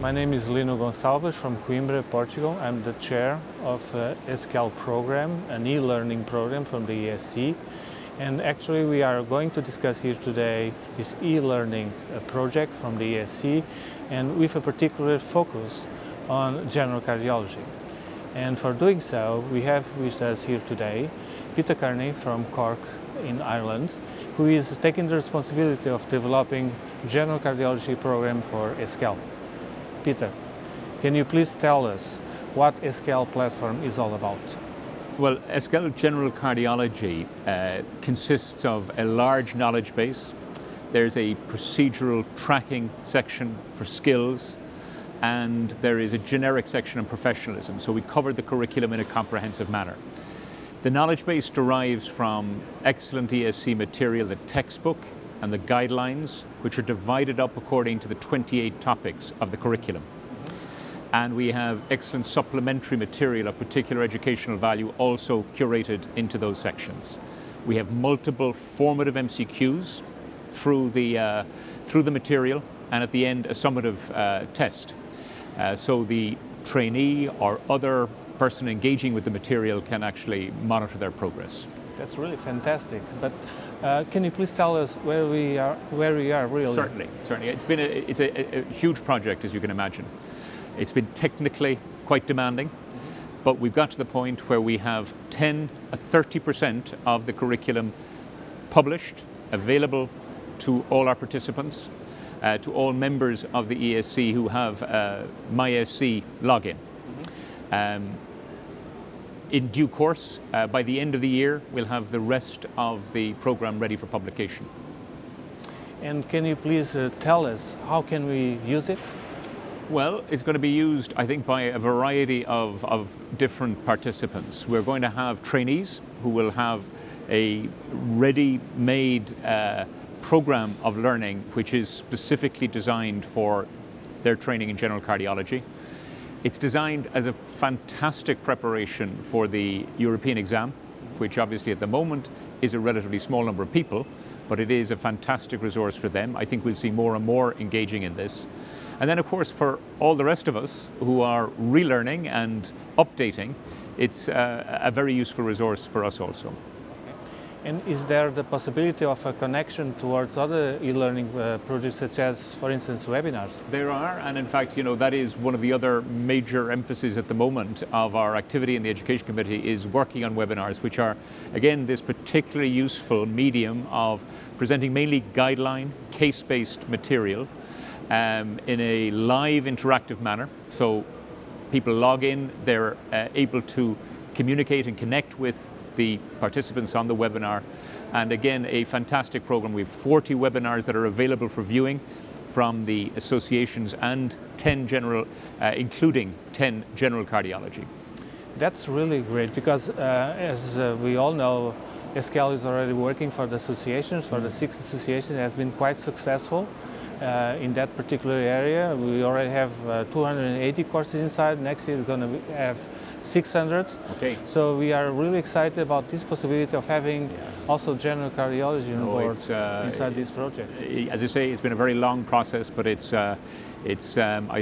My name is Lino Gonçalves from Coimbra, Portugal. I'm the chair of ESCeL program, an e-learning program from the ESC. And actually we are going to discuss here today this e-learning project from the ESC, and with a particular focus on general cardiology. And for doing so, we have with us here today Peter Kearney from Cork in Ireland, who is taking the responsibility of developing general cardiology program for ESCeL. Peter, can you please tell us what ESCeL platform is all about? Well, ESCeL General Cardiology consists of a large knowledge base. There's a procedural tracking section for skills, and there is a generic section on professionalism. So we cover the curriculum in a comprehensive manner. The knowledge base derives from excellent ESC material, the textbook and the guidelines, which are divided up according to the 28 topics of the curriculum. And we have excellent supplementary material of particular educational value also curated into those sections. We have multiple formative MCQs through the material, and at the end a summative test. So the trainee or other person engaging with the material can actually monitor their progress. That's really fantastic. But can you please tell us where we are really? Certainly. It's a huge project, as you can imagine. It's been technically quite demanding, but we've got to the point where we have 30% of the curriculum published, available to all our participants, to all members of the ESC who have MyESC login. In due course, by the end of the year, we'll have the rest of the program ready for publication. And can you please tell us how can we use it? Well, it's going to be used, I think, by a variety of different participants. We're going to have trainees who will have a ready-made program of learning which is specifically designed for their training in general cardiology. It's designed as a fantastic preparation for the European exam, which obviously at the moment is a relatively small number of people, but it is a fantastic resource for them. I think we'll see more and more engaging in this. And then, of course, for all the rest of us who are relearning and updating, it's a very useful resource for us also. Okay. And is there the possibility of a connection towards other e-learning projects, such as, for instance, webinars? There are, and in fact, that is one of the other major emphases at the moment of our activity in the Education Committee, is working on webinars, which are, again, this particularly useful medium of presenting mainly guideline, case-based material, in a live interactive manner. So people log in, they're able to communicate and connect with the participants on the webinar. And again, a fantastic program. We have 40 webinars that are available for viewing from the associations, and 10 general, including 10 general cardiology. That's really great, because as we all know, ESCeL is already working for the associations, for the 6 associations. It has been quite successful. In that particular area. We already have 280 courses inside. Next year is going to have 600. Okay. So we are really excited about this possibility of having also general cardiology on board inside this project. As you say, it's been a very long process, but I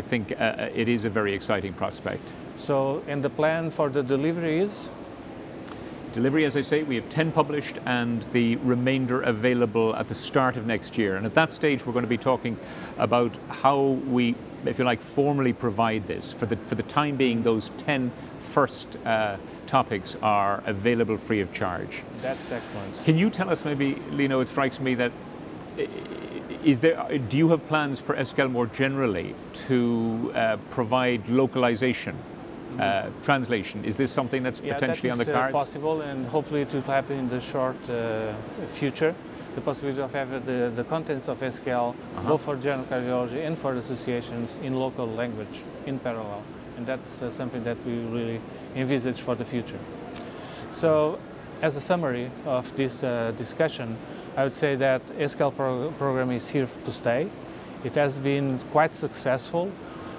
think it is a very exciting prospect. So, and the plan for the delivery is? Delivery, as I say, we have 10 published and the remainder available at the start of next year. And at that stage, we're going to be talking about how we, if you like, formally provide this. For the time being, those 10 first topics are available free of charge. That's excellent. Can you tell us maybe, Lino, it strikes me that, do you have plans for ESCeL more generally to provide localization? Translation. Is this something that's potentially on the cards? That is possible, and hopefully it will happen in the short future. The possibility of having the contents of ESCeL, both for general cardiology and for associations, in local language, in parallel. And that's something that we really envisage for the future. So, as a summary of this discussion, I would say that ESCeL program is here to stay. It has been quite successful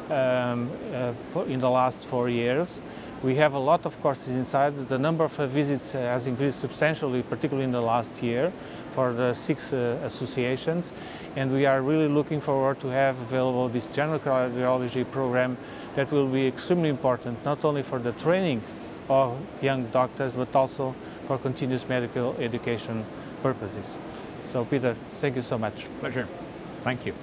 in the last 4 years. We have a lot of courses inside. The number of visits has increased substantially, particularly in the last year, for the 6 associations. And we are really looking forward to have available this general cardiology program that will be extremely important, not only for the training of young doctors, but also for continuous medical education purposes. So Peter, thank you so much. Pleasure. Thank you.